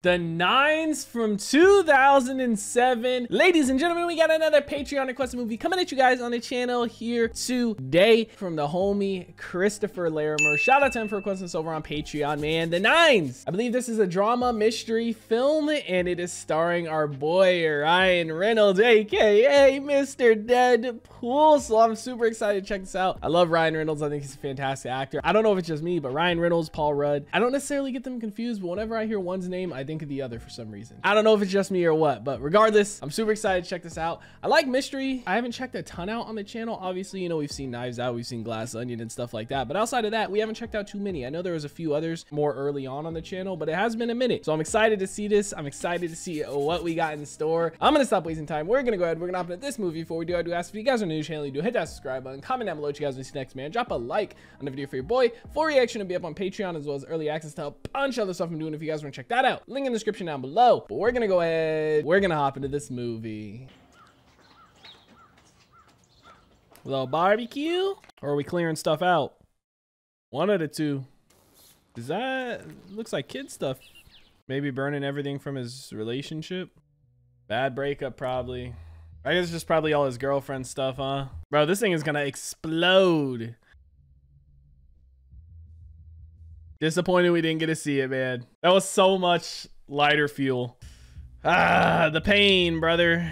The Nines from 2007. Ladies and gentlemen, we got another Patreon requested movie coming at you guys on the channel here today from the homie Christopher Larimer. Shout out to him for requesting this over on Patreon, man. The Nines. I believe this is a drama mystery film, and it is starring our boy Ryan Reynolds, aka Mr. Deadpool. So I'm super excited to check this out. I love Ryan Reynolds. I think he's a fantastic actor. I don't know if it's just me, but Ryan Reynolds, Paul Rudd, I don't necessarily get them confused, but whenever I hear one's name, I think of the other for some reason. I don't know if it's just me or what, but regardless, I'm super excited to check this out. I like mystery. I haven't checked a ton out on the channel. Obviously, you know, we've seen Knives Out, we've seen Glass Onion and stuff like that, but outside of that, we haven't checked out too many. I know there was a few others more early on the channel, but it has been a minute. So I'm excited to see this. I'm excited to see what we got in store. I'm gonna stop wasting time. We're gonna go ahead. We're gonna hop into this movie. Before we do, I do ask if you guys are new to the channel, you do hit that subscribe button, comment down below what you guys want to see next, man. Drop a like on the video for your boy. Full reaction to be up on Patreon, as well as early access to a bunch of other stuff I'm doing if you guys want to check that out. Link in the description down below. But we're gonna go ahead. We're gonna hop into this movie. A little barbecue, or are we clearing stuff out? One of the two. Is that looks like kid stuff? Maybe burning everything from his relationship. Bad breakup, probably. I guess it's just probably all his girlfriend stuff, huh? Bro, this thing is gonna explode. Disappointed we didn't get to see it, man. That was so much lighter fuel. Ah, the pain, brother.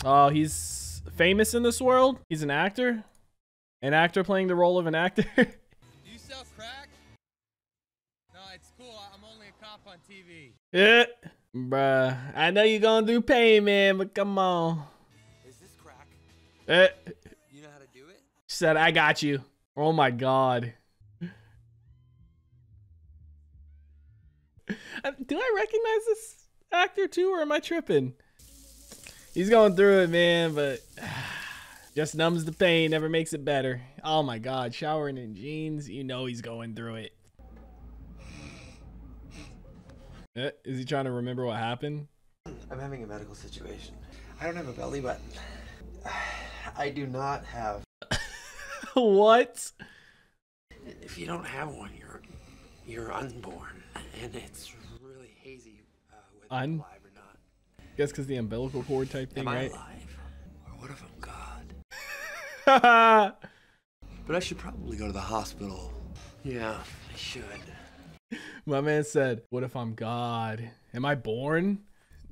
Oh, he's famous in this world. He's an actor. An actor playing the role of an actor. Do you sell crack? No, it's cool. I'm only a cop on TV. Yeah. Bruh, I know you're going through pain, man, but come on. Is this crack? You You know how to do it? said, I got you. Oh my God. Do I recognize this actor too, or am I tripping? He's going through it, man, but just numbs the pain, never makes it better. Oh my God, showering in jeans, you know he's going through it. Is he trying to remember what happened? I'm having a medical situation. I don't have a belly button. I do not have. What? If you don't have one, you're unborn, and it's really hazy whether I'm alive or not. Guess because the umbilical cord type thing, Am I right? alive? Or what if I'm God? But I should probably go to the hospital. Yeah, I should. My man said, what if I'm God? Am I born?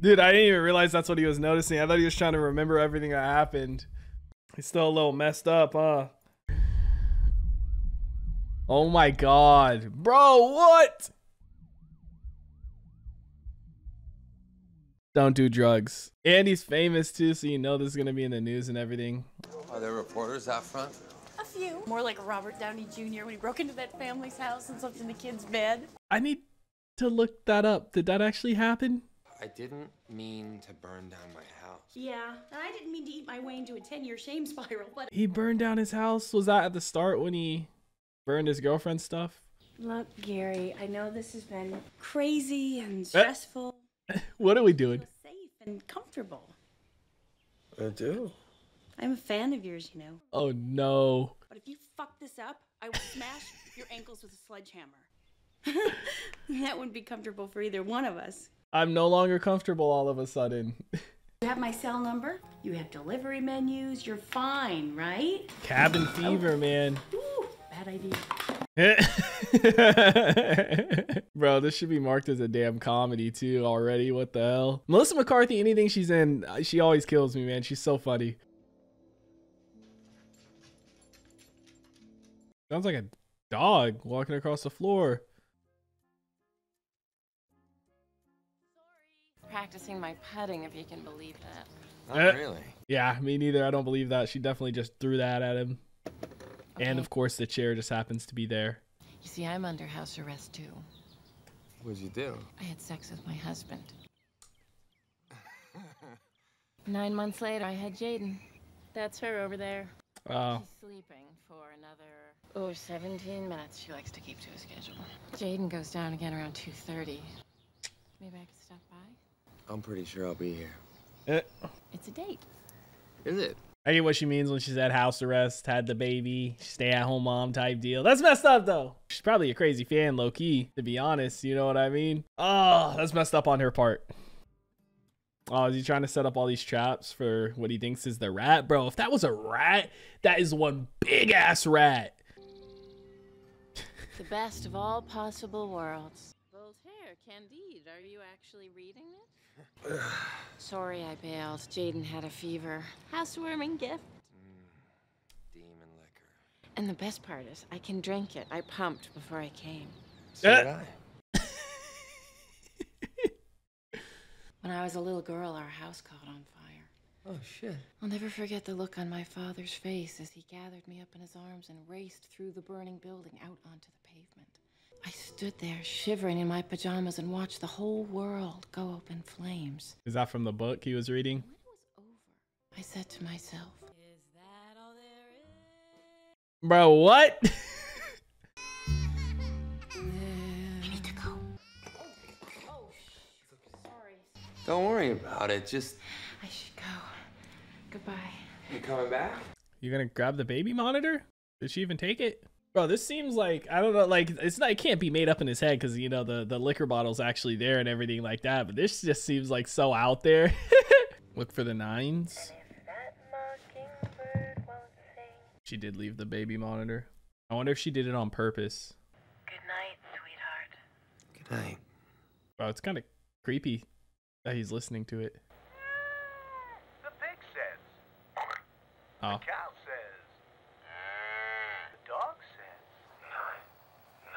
Dude, I didn't even realize that's what he was noticing. I thought he was trying to remember everything that happened. He's still a little messed up, huh? Oh my God. Bro, what? Don't do drugs. And he's famous too, so you know this is gonna be in the news and everything. Are there reporters out front? A few. More like Robert Downey Jr. when he broke into that family's house and slept in the kid's bed. I need to look that up. Did that actually happen? I didn't mean to burn down my house. Yeah, and I didn't mean to eat my way into a 10-year shame spiral, but... He burned down his house? Was that at the start when he burned his girlfriend's stuff? Look, Gary, I know this has been crazy and stressful. What are we doing? Safe and comfortable. I do. I'm a fan of yours, you know. Oh no. But if you fuck this up, I will smash your ankles with a sledgehammer. That wouldn't be comfortable for either one of us. I'm no longer comfortable all of a sudden. You have my cell number, you have delivery menus, you're fine, right? Cabin fever, man. Ooh, bad idea. Bro, this should be marked as a damn comedy too already. What the hell? Melissa McCarthy, anything she's in, she always kills me, man. She's so funny. Sounds like a dog walking across the floor. Practicing my putting, if you can believe that. Not really. Yeah, me neither. I don't believe that. She definitely just threw that at him. Okay. And of course the chair just happens to be there. You see, I'm under house arrest too. What'd you do? I had sex with my husband. 9 months later, I had Jaden. That's her over there. Oh. She's sleeping for another, 17 minutes. She likes to keep to a schedule. Jaden goes down again around 2:30. Maybe I could stop by? I'm pretty sure I'll be here. Eh. It's a date. Is it? I get what she means when she said house arrest, had the baby, stay at home mom type deal. That's messed up though. She's probably a crazy fan, low key, to be honest. You know what I mean? Oh, that's messed up on her part. Oh, is he trying to set up all these traps for what he thinks is the rat? Bro, if that was a rat, that is one big ass rat. The best of all possible worlds. Voltaire, Candide, are you actually reading it? Sorry I bailed. Jaden had a fever. Housewarming gift. Demon liquor. And the best part is, I can drink it. I pumped before I came. So did I. When I was a little girl, our house caught on fire. Oh, shit. I'll never forget the look on my father's face as he gathered me up in his arms and raced through the burning building out onto the pavement. I stood there shivering in my pajamas and watched the whole world go up in flames. Is that from the book he was reading? When it was over, I said to myself, "Is that all there is?" Bro, what? I need to go. Sorry. Don't worry about it. Just. I should go. Goodbye. You coming back? You gonna grab the baby monitor? Did she even take it? Bro, this seems like, I don't know, like, it's not, it can't be made up in his head because, you know, the liquor bottle's actually there and everything like that, but this just seems like so out there. Look for the nines. She did leave the baby monitor. I wonder if she did it on purpose. Good night, sweetheart. Good night. Bro, it's kind of creepy that he's listening to it. The pig says. Oh. The cow says. The dog says. 9, 9,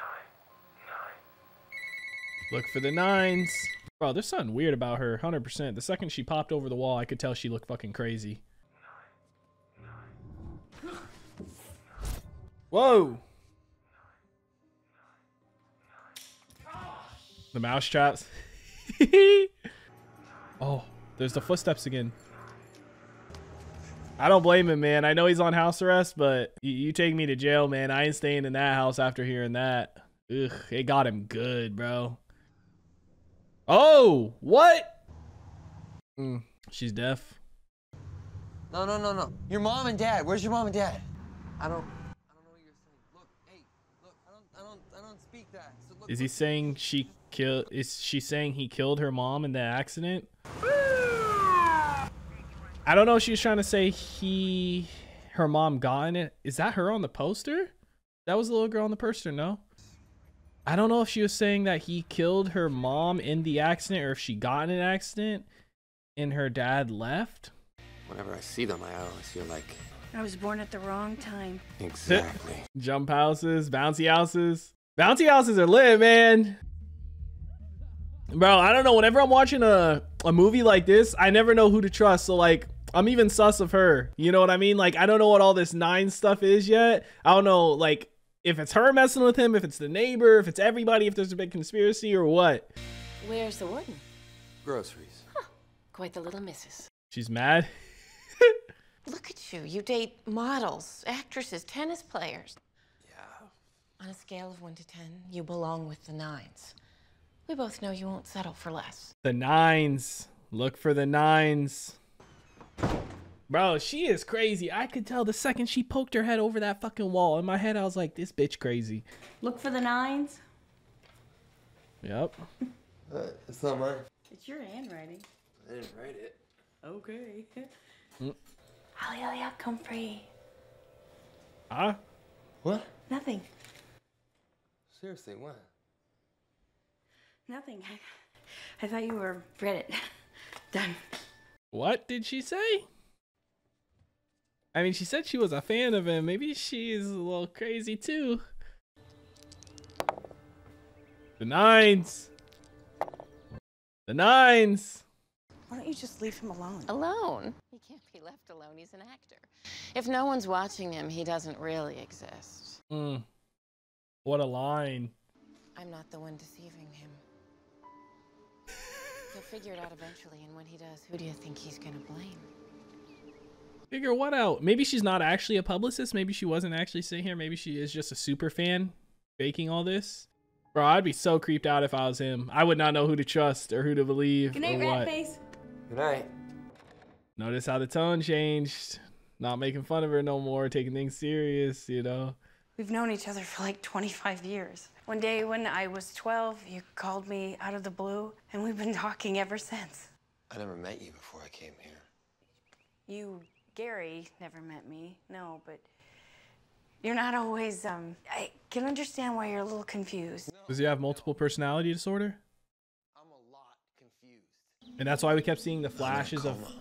9. Look for the nines. Bro, there's something weird about her, 100%. The second she popped over the wall, I could tell she looked fucking crazy. Whoa! The mouse traps. Oh, there's the footsteps again. I don't blame him, man. I know he's on house arrest, but you take me to jail, man. I ain't staying in that house after hearing that. Ugh, it got him good, bro. Oh, what? She's deaf. No, no, no, no. Your mom and dad. Where's your mom and dad? I don't know what you're saying. Look, hey, look. I don't speak that. So look, Is he saying she killed? Is she saying he killed her mom in the accident? I don't know if she was trying to say her mom got in it. Is that her on the poster? That was the little girl on the poster, no? I don't know if she was saying that he killed her mom in the accident or if she got in an accident and her dad left. Whenever I see them, I always feel like. I was born at the wrong time. Exactly. Jump houses, bouncy houses. Bouncy houses are lit, man. Bro, I don't know. Whenever I'm watching a movie like this, I never know who to trust. So, like, I'm even sus of her. You know what I mean? Like, I don't know what all this nine stuff is yet. I don't know, like, if it's her messing with him, if it's the neighbor, if it's everybody, if there's a big conspiracy or what. Where's the warden? Groceries. Huh. Quite the little missus. She's mad. Look at you. You date models, actresses, tennis players. Yeah. On a scale of 1 to 10, you belong with the nines. We both know you won't settle for less. The nines. Look for the nines. Bro, she is crazy. I could tell the second she poked her head over that fucking wall. In my head, I was like, this bitch crazy. Look for the nines. Yep. It's not mine. It's your handwriting. I didn't write it. Okay. Hallelujah, come free. Huh? What? Nothing. Seriously, what? Nothing. I thought you were read it. Done. What did she say? I mean, she said she was a fan of him. Maybe she's a little crazy too. The nines. The nines. Why don't you just leave him alone? Alone? He can't be left alone. He's an actor. If no one's watching him, he doesn't really exist. What a line. I'm not the one deceiving him. He'll figure it out eventually, and when he does, who do you think he's gonna blame? Figure what out? Maybe she's not actually a publicist. Maybe she wasn't actually sitting here. Maybe she is just a super fan faking all this. Bro, I'd be so creeped out if I was him. I would not know who to trust or who to believe. Good night, or what. rat face. Good night. Notice how the tone changed. Not making fun of her no more, taking things serious, you know. We've known each other for like 25 years. One day when I was 12, you called me out of the blue, and we've been talking ever since. I never met you before I came here. You, Gary, never met me, no, but you're not always, I can understand why you're a little confused. Does he have multiple personality disorder? I'm a lot confused. And that's why we kept seeing the I'm in a flashes of coma.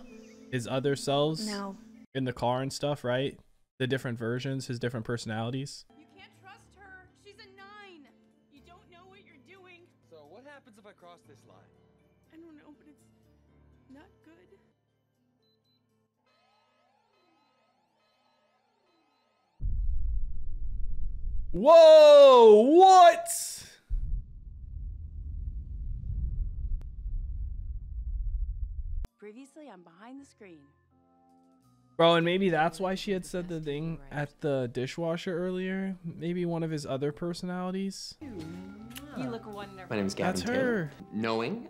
his other selves No. in the car and stuff, right? The different versions, his different personalities. You can't trust her. She's a 9. You don't know what you're doing. So what happens if I cross this line? I don't know, but it's not good. Whoa, what? Previously, I'm behind the screen. Bro, and maybe that's why she had said the thing at the dishwasher earlier. Maybe one of his other personalities. You look wonderful. My name is Gavin That's Taylor. her. Knowing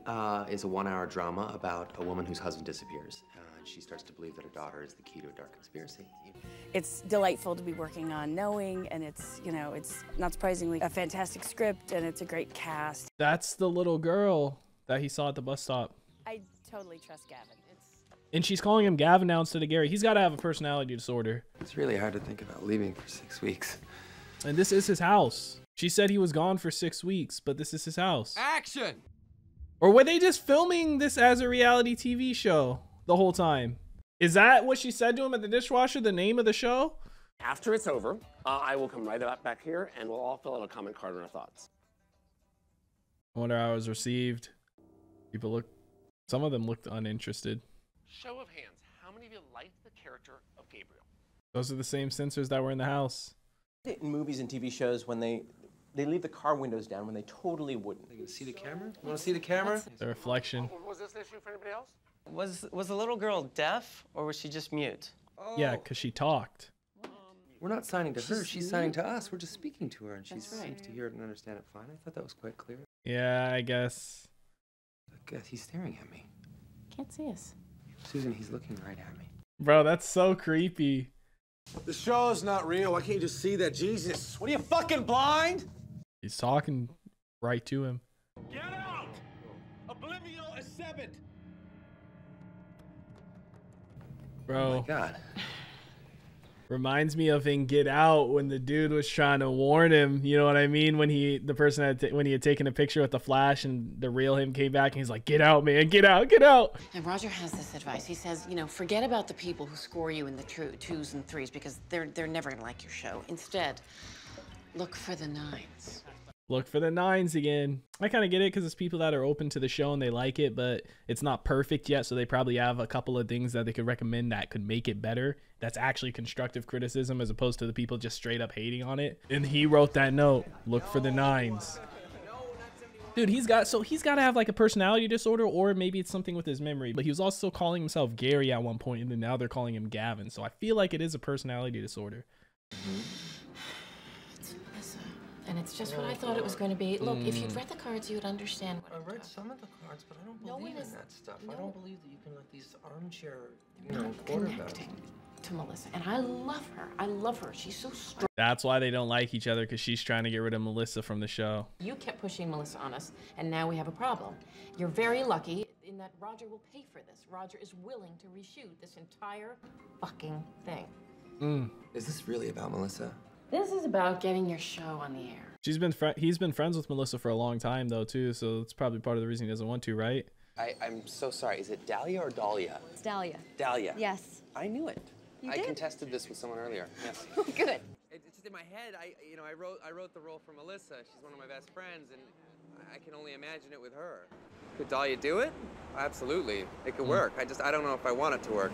is a 1-hour drama about a woman whose husband disappears. And she starts to believe that her daughter is the key to a dark conspiracy. It's delightful to be working on Knowing, and it's, you know, it's not surprisingly a fantastic script, and it's a great cast. That's the little girl that he saw at the bus stop. I totally trust Gavin. And she's calling him Gavin now instead of Gary. He's got to have a personality disorder. It's really hard to think about leaving for 6 weeks. And this is his house. She said he was gone for 6 weeks, but this is his house. Action! Or were they just filming this as a reality TV show the whole time? Is that what she said to him at the dishwasher, the name of the show? After it's over, I will come right back here and we'll all fill out a comment card on our thoughts. I wonder how it was received. Some of them looked uninterested. Show of hands, how many of you liked the character of Gabriel? Those are the same censors that were in the house. In movies and TV shows, when they leave the car windows down when they totally wouldn't. You gonna see the camera? You wanna see the camera? The reflection. Was this an issue for anybody else? Was the little girl deaf, or was she just mute? Yeah, because she talked. We're not signing to her, she's signing to us. We're just speaking to her and she That's right. seems to hear it and understand it fine. I thought that was quite clear. Yeah, I guess. Look, he's staring at me. Can't see us. Susan, he's looking right at me. Bro, that's so creepy. The show's not real. Why can't you just see that? Jesus. What are you, fucking blind? He's talking right to him. Get out! Oblivio is 7. Bro. Oh my God. Reminds me of in Get Out when the dude was trying to warn him. You know what I mean? When he had taken a picture with the flash and the real him came back and he's like, "Get out, man, get out, get out." And Roger has this advice. He says, you know, forget about the people who score you in the 2s and 3s because they're never gonna like your show. Instead, look for the 9s. Look for the 9s again. I kind of get it because it's people that are open to the show and they like it, but it's not perfect yet. So they probably have a couple of things that they could recommend that could make it better. That's actually constructive criticism as opposed to the people just straight up hating on it. And he wrote that note. Look for the 9s. Dude, he's got to have like a personality disorder, or maybe it's something with his memory. But he was also calling himself Gary at one point, and then now they're calling him Gavin. So I feel like it is a personality disorder. And it's just what I thought it was going to be. Look, if you'd read the cards, you would understand what I read some of the cards, but I don't believe in that stuff. I No. don't believe that you can let these armchair, They're not connecting to Melissa. And I love her. I love her. She's so strong. That's why they don't like each other, because she's trying to get rid of Melissa from the show. You kept pushing Melissa on us, and now we have a problem. You're very lucky in that Roger will pay for this. Roger is willing to reshoot this entire fucking thing. Is this really about Melissa? This is about getting your show on the air. He's been friends with Melissa for a long time though too, so it's probably part of the reason he doesn't want to, right? I'm so sorry. Is it Dahlia or Dahlia? It's Dahlia. Dahlia. Yes. I knew it. You I did? contested this with someone earlier. Yes. Good. It's just in my head. I wrote the role for Melissa. She's one of my best friends, and I can only imagine it with her. Could Dahlia do it? Absolutely. It could work. I don't know if I want it to work.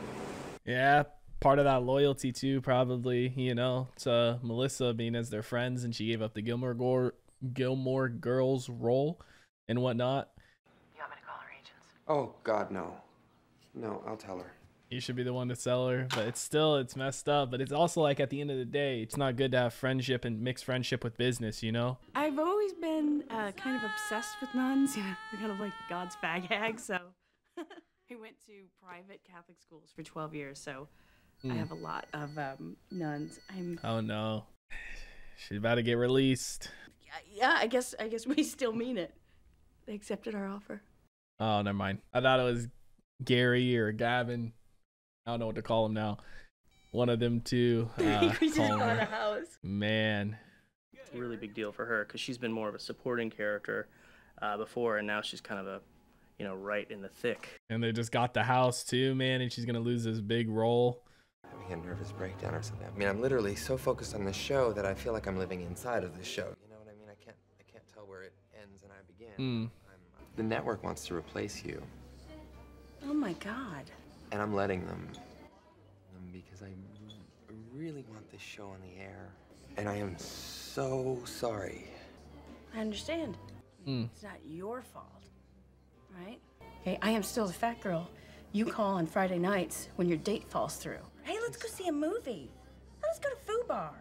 Yeah, part of that loyalty too, probably, you know, to Melissa being as their friends, and she gave up the Gilmore Girls role and whatnot. You want me to call her agents? Oh, God, no. No, I'll tell her. You should be the one to sell her, but it's messed up. But it's also like at the end of the day, it's not good to have friendship and mix friendship with business, you know? I've always been kind of obsessed with nuns, you know, they're kind of like God's fag hag, so I went to private Catholic schools for 12 years, so I have a lot of nuns. Oh no, she's about to get released. Yeah, I guess we still mean it. They accepted our offer. Oh, never mind. I thought it was Gary or Gavin. I don't know what to call him now. One of them two. We just bought a house. Man. It's a really big deal for her because she's been more of a supporting character before, and now she's kind of a, right in the thick. And they just got the house too, man, and she's gonna lose this big role. Having a nervous breakdown or something. I mean, I'm literally so focused on this show that I feel like I'm living inside of this show. You know what I mean? I can't tell where it ends and I begin. The network wants to replace you. Oh my God. And I'm letting them because I really want this show on the air. And I am so sorry. I understand. It's not your fault, right? Hey, I am still the fat girl you call on Friday nights when your date falls through. Hey, let's go see a movie. Let's go to Foo Bar.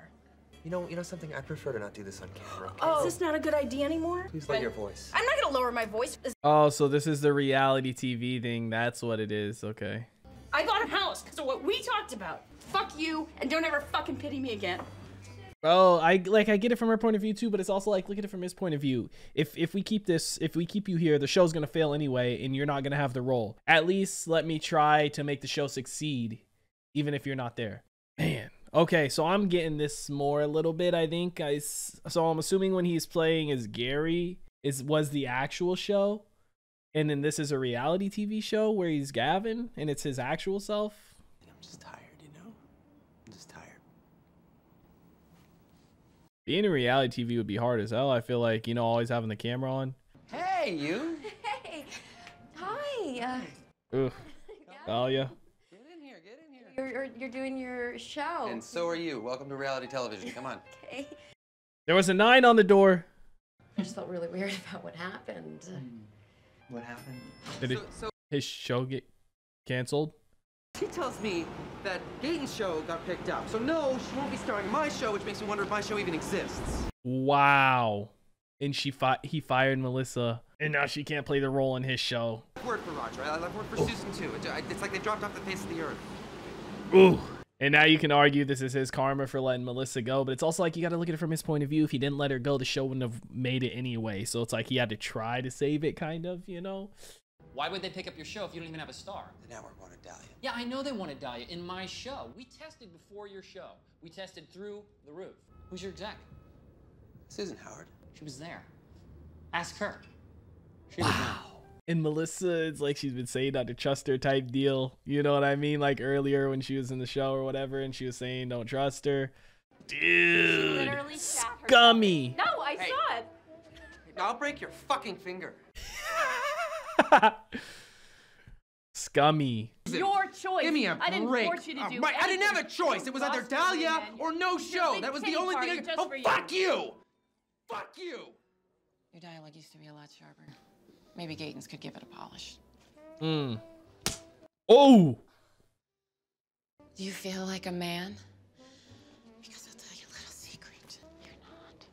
You know something? I prefer to not do this on camera. Okay? Oh, is this not a good idea anymore? Please lower your voice. I'm not gonna lower my voice. Oh, so this is the reality TV thing. That's what it is. Okay. I bought a house because of what we talked about. Fuck you, and don't ever fucking pity me again. Bro, I get it from her point of view too, but it's also like, look at it from his point of view. If we keep you here, the show's gonna fail anyway, and you're not gonna have the role. At least let me try to make the show succeed, even if you're not there. Man. Okay, so I'm getting this more a little bit, I think. So I'm assuming when he's playing as Gary was the actual show, and then this is a reality TV show where he's Gavin, and it's his actual self. I'm just tired, I'm just tired. Being in reality TV would be hard as hell. I feel like, always having the camera on. Hey, you. Hey, hi. Ugh. Talia. You're doing your show. And so are you. Welcome to reality television. Come on. Okay. There was a 9 on the door. I just felt really weird about what happened. What happened? Did his show get canceled? She tells me that Gaten's show got picked up, so no, she won't be starring in my show, which makes me wonder if my show even exists. Wow. And he fired Melissa, and now she can't play the role in his show. Word for Roger. I left word for Susan too. It's like they dropped off the face of the earth. Ooh. And now you can argue this is his karma for letting Melissa go, but it's also like you got to look at it from his point of view. If he didn't let her go, the show wouldn't have made it anyway. So it's like he had to try to save it, kind of, Why would they pick up your show if you don't even have a star? The network wanted Dahlia. Yeah, I know they wanted Dahlia in my show. We tested before your show. We tested through the roof. Who's your exec? Susan Howard. She was there. Ask her. She was there. And Melissa, it's like she's been saying not to trust her type deal. You know what I mean? Like earlier when she was in the show or whatever, and she was saying don't trust her. Dude, scummy. No, I saw it. I'll break your fucking finger. Scummy. Your choice. Give me a break. I didn't force you to do Right, I didn't have a anything. choice. It was either Dahlia or no show. That was the only thing I could. Oh, fuck you! Fuck you! Your dialogue used to be a lot sharper. Maybe Gatens could give it a polish. Oh! Do you feel like a man? Because I'll tell you a little secret. You're not.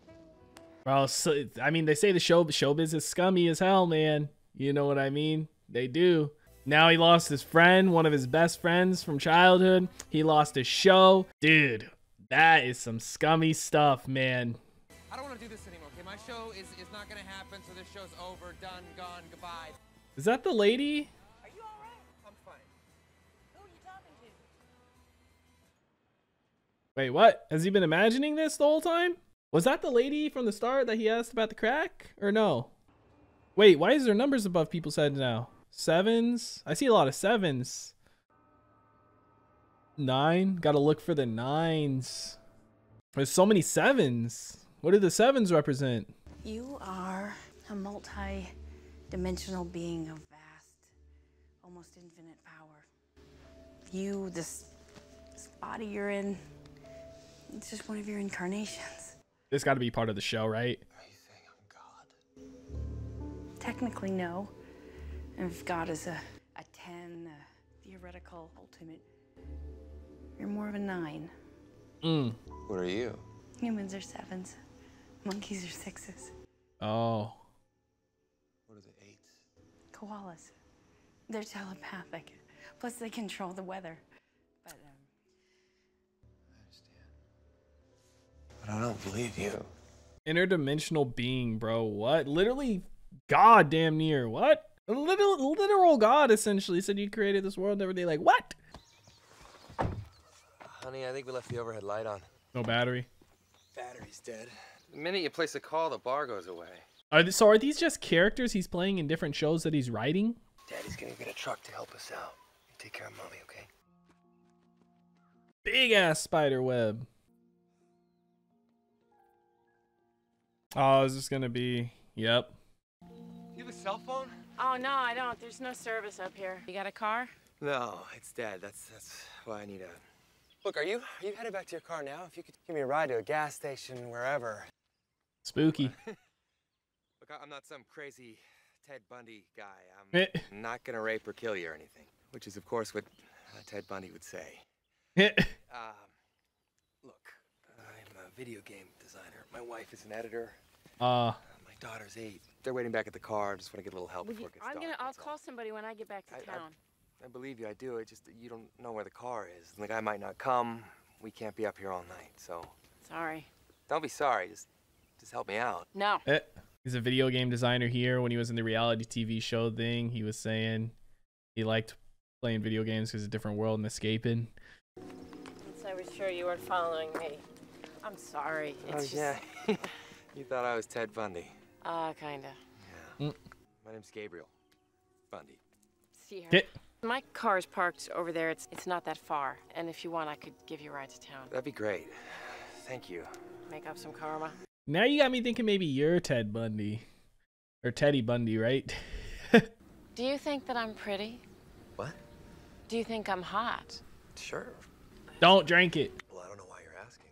Bro, so, I mean, they say the showbiz is scummy as hell, man. You know what I mean? They do. Now he lost his friend, one of his best friends from childhood. He lost his show. Dude, that is some scummy stuff, man. I don't want to do this anymore, okay? My show is not going to happen, so this show's over, done, gone, goodbye. Is that the lady? Are you all right? I'm fine. Who are you talking to? Wait, what? Has he been imagining this the whole time? Was that the lady from the start that he asked about the crack? Or no? Wait, why is there numbers above people's heads now? 7s? I see a lot of 7s. 9? Gotta look for the 9s. There's so many 7s. What do the 7s represent? You are a multi-dimensional being of vast, almost infinite power. You, this body you're in, it's just one of your incarnations. This gotta be part of the show, right? Are you saying I'm God? Technically, no. And if God is a 10, a theoretical ultimate, you're more of a 9. What are you? Humans are 7s. Monkeys are 6s. Oh. What are the 8s? Koalas. They're telepathic. Plus, they control the weather. But But I don't believe you. Interdimensional being, bro. What? Literally God damn near. What? Literal God essentially said you created this world every day. Like, what? Honey, I think we left the overhead light on. No battery. Battery's dead. The minute you place a call, the bar goes away. So are these just characters he's playing in different shows that he's writing? Daddy's gonna get a truck to help us out. You take care of Mommy, okay? Big ass spider web. Oh, is this gonna be? Yep. You have a cell phone? Oh, no, I don't. There's no service up here. You got a car? No, it's dead. That's why I need a... Look, are you headed back to your car now? If you could give me a ride to a gas station, wherever. Spooky. Look, I'm not some crazy Ted Bundy guy. I'm not gonna rape or kill you or anything. Which is, of course, what Ted Bundy would say. Look, I'm a video game designer. My wife is an editor. My daughter's 8. They're waiting back at the car. I just want to get a little help before it gets dark. I'll call somebody when I get back to town. I believe you, I do. It just, you don't know where the car is. The guy might not come. We can't be up here all night, so. Sorry. Don't be sorry. Just help me out. No. He's a video game designer here. When he was in the reality TV show thing, he was saying he liked playing video games because it's a different world and escaping. Once I was sure you weren't following me. I'm sorry. It's just... yeah. You thought I was Ted Bundy. Kinda. Yeah. My name's Gabriel Bundy. Sierra. My car's parked over there. It's not that far. And if you want, I could give you a ride to town. That'd be great. Thank you. Make up some karma. Now you got me thinking maybe you're Ted Bundy. Or Teddy Bundy, right? Do you think that I'm pretty? What? Do you think I'm hot? Sure. Don't drink it. Well, I don't know why you're asking.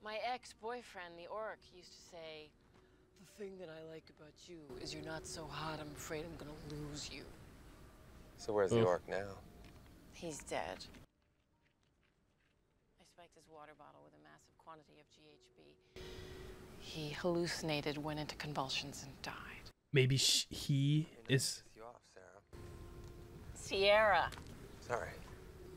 My ex-boyfriend, the Orc, used to say, "The thing that I like about you is you're not so hot, I'm afraid I'm gonna lose you." So where's the Orc now? He's dead. I spiked his water bottle with a massive quantity of GHB. He hallucinated, went into convulsions, and died. Maybe he is... You off, Sarah. Sierra. Sorry.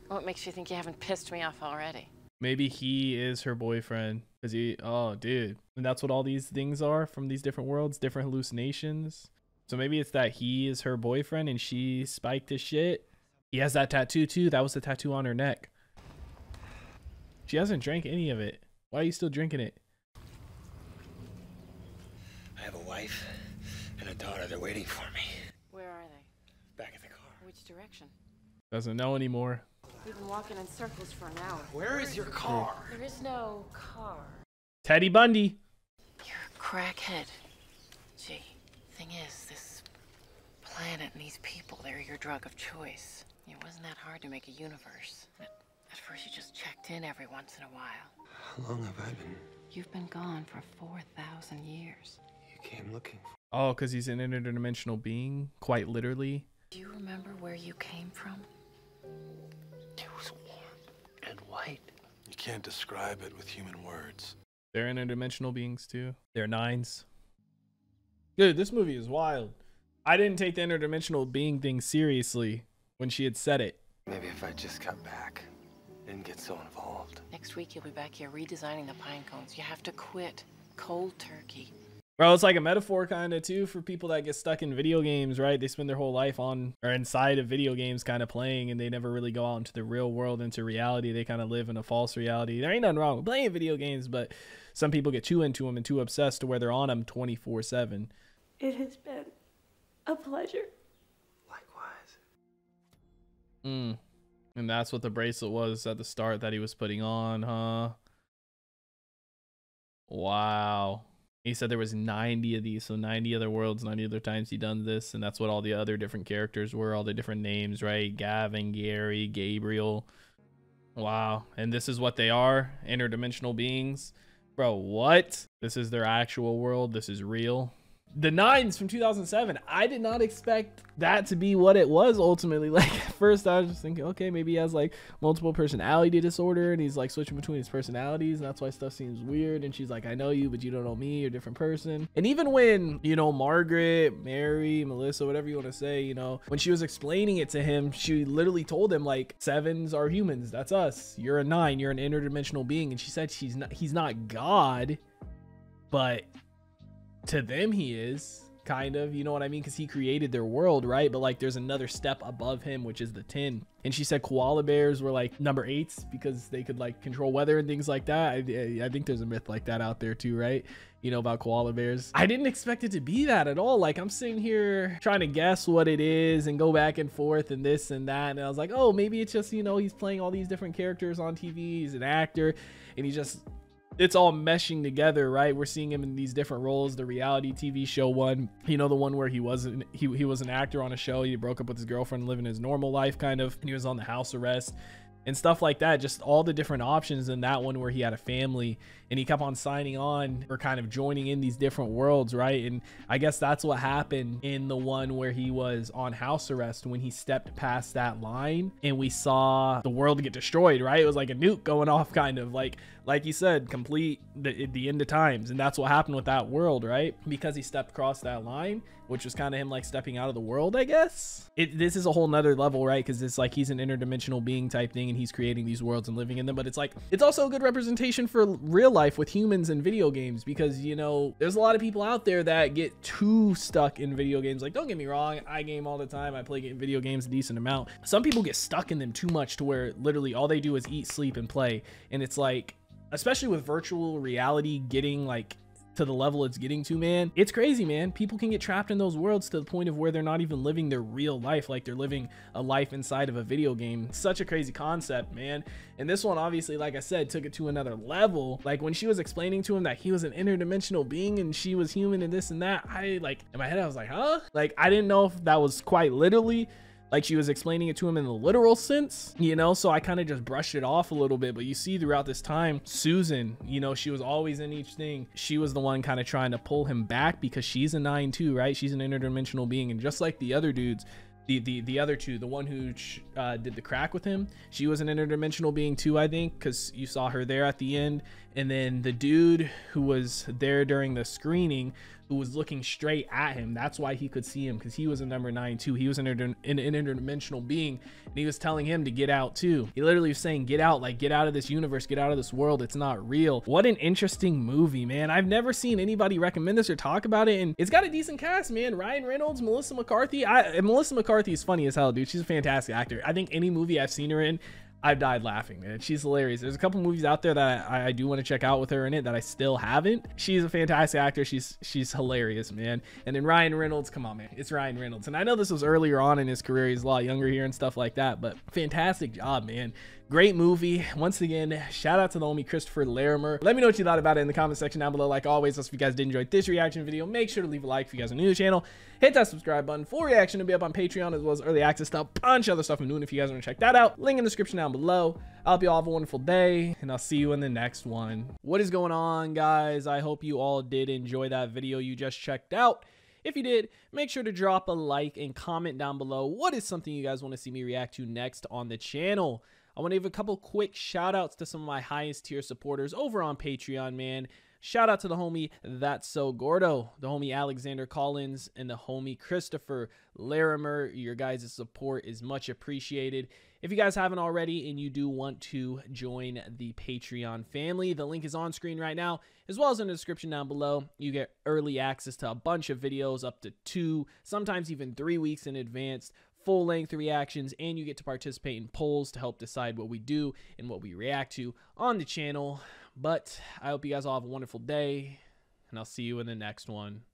What makes you think you haven't pissed me off already? Maybe he is her boyfriend. Cause he... Oh, dude. And that's what all these things are from these different worlds, different hallucinations. So maybe it's that he is her boyfriend and she spiked his shit. He has that tattoo too. That was the tattoo on her neck. She hasn't drank any of it. Why are you still drinking it? I have a wife and a daughter. They're waiting for me. Where are they? Back in the car. Which direction? Doesn't know anymore. We've been walking in circles for an hour. Where is your car? There is no car. Teddy Bundy. You're a crackhead. Gee, thing is, this planet and these people, they're your drug of choice. It wasn't that hard to make a universe. At first you just checked in every once in a while. How long have I been? You've been gone for 4,000 years. You came looking for... Oh, because he's an interdimensional being, quite literally. Do you remember where you came from? It was warm and white. You can't describe it with human words. They're interdimensional beings too. They're 9s. Dude, this movie is wild. I didn't take the interdimensional being thing seriously when she had said it. Maybe if I just got back, didn't get so involved. Next week you'll be back here redesigning the pine cones. You have to quit. Cold turkey. Bro, it's like a metaphor kind of too for people that get stuck in video games, right? They spend their whole life on or inside of video games kind of playing, and they never really go out into the real world, into reality. They kind of live in a false reality. There ain't nothing wrong with playing video games, but some people get too into them and too obsessed to where they're on them 24/7. It has been a pleasure. Likewise. And that's what the bracelet was at the start that he was putting on, huh? Wow. He said there was 90 of these, so 90 other worlds, 90 other times he done this, and that's what all the other different characters were, all the different names, right? Gavin, Gary, Gabriel. Wow. And this is what they are, interdimensional beings. Bro, what? This is their actual world. This is real. the Nines from 2007. I did not expect that to be what it was ultimately. Like at first I was just thinking, okay, maybe he has like multiple personality disorder and he's like switching between his personalities and that's why stuff seems weird. And she's like, I know you, but you don't know me, you're a different person. And even when, you know, Margaret, Mary, Melissa, whatever you want to say, you know, when she was explaining it to him, she literally told him like, 7s are humans, that's us, you're a 9, you're an interdimensional being. And she said he's not God, but to them he is, kind of, you know what I mean, because he created their world, right? But like there's another step above him, which is the 10. And she said koala bears were like number 8s because they could like control weather and things like that. I think there's a myth like that out there too, right? You know, about koala bears. I didn't expect it to be that at all. Like I'm sitting here trying to guess what it is and go back and forth and this and that, and I was like, oh, maybe it's just, you know, he's playing all these different characters on TV, he's an actor, and he just, it's all meshing together, right? We're seeing him in these different roles. The reality TV show one, you know, the one where he was an actor on a show, he broke up with his girlfriend, living his normal life kind of, and he was on the house arrest and stuff like that. Just all the different options in that one where he had a family and he kept on signing on or kind of joining in these different worlds, right? And I guess that's what happened in the one where he was on house arrest, when he stepped past that line and we saw the world get destroyed, right? It was like a nuke going off, kind of like you said, complete the end of times. And that's what happened with that world, right? Because he stepped across that line, which was kind of him like stepping out of the world, I guess. This is a whole nother level, right? Because it's like he's an interdimensional being type thing and he's creating these worlds and living in them. But it's like, it's also a good representation for real life with humans and video games, because, you know, there's a lot of people out there that get too stuck in video games. Like, don't get me wrong, I game all the time, I play video games a decent amount. Some people get stuck in them too much to where literally all they do is eat, sleep, and play. And it's like, especially with virtual reality getting like to the level it's getting to, man, it's crazy, man. People can get trapped in those worlds to the point of where they're not even living their real life, like they're living a life inside of a video game. Such a crazy concept, man. And this one, obviously, like I said, took it to another level. Like when she was explaining to him that he was an interdimensional being and she was human and this and that, I like, in my head I was like, huh? Like I didn't know if that was quite literally like she was explaining it to him in the literal sense, you know? So I kind of just brushed it off a little bit. But you see throughout this time, Susan, you know, she was always in each thing. She was the one kind of trying to pull him back because she's a 9 too, right? She's an interdimensional being. And just like the other dudes, the other two, the one who did the crack with him, she was an interdimensional being too, I think, because you saw her there at the end. And then the dude who was there during the screening, who was looking straight at him, that's why he could see him, because he was a number 9 too. He was an interdimensional being, and he was telling him to get out too. He literally was saying, get out, like get out of this universe, get out of this world, it's not real. What an interesting movie, man. I've never seen anybody recommend this or talk about it, and it's got a decent cast, man. Ryan Reynolds, Melissa McCarthy. Melissa McCarthy is funny as hell, dude. She's a fantastic actor. I think any movie I've seen her in, I've died laughing, man. She's hilarious. There's a couple movies out there that I do want to check out with her in it that I still haven't. She's a fantastic actor. She's hilarious, man. And then Ryan Reynolds, come on, man. It's Ryan Reynolds. And I know this was earlier on in his career. He's a lot younger here and stuff like that, but fantastic job, man. Great movie. Once again, shout out to the homie Christopher Larimer. Let me know what you thought about it in the comment section down below. Like always, if you guys did enjoy this reaction video, make sure to leave a like. If you guys are new to the channel, hit that subscribe button. Full reaction to be up on Patreon, as well as early access to a bunch of other stuff I'm doing. If you guys want to check that out, link in the description down below. I hope you all have a wonderful day, and I'll see you in the next one. What is going on, guys? I hope you all did enjoy that video you just checked out. If you did, make sure to drop a like and comment down below what is something you guys want to see me react to next on the channel. I want to give a couple quick shout outs to some of my highest tier supporters over on Patreon, man. Shout out to the homie That's So Gordo, the homie Alexander Collins, and the homie Christopher Larimer. Your guys' support is much appreciated. If you guys haven't already and you do want to join the Patreon family, the link is on screen right now, as well as in the description down below. You get early access to a bunch of videos, up to 2, sometimes even 3 weeks in advance, full-length reactions, and you get to participate in polls to help decide what we do and what we react to on the channel. But I hope you guys all have a wonderful day, and I'll see you in the next one.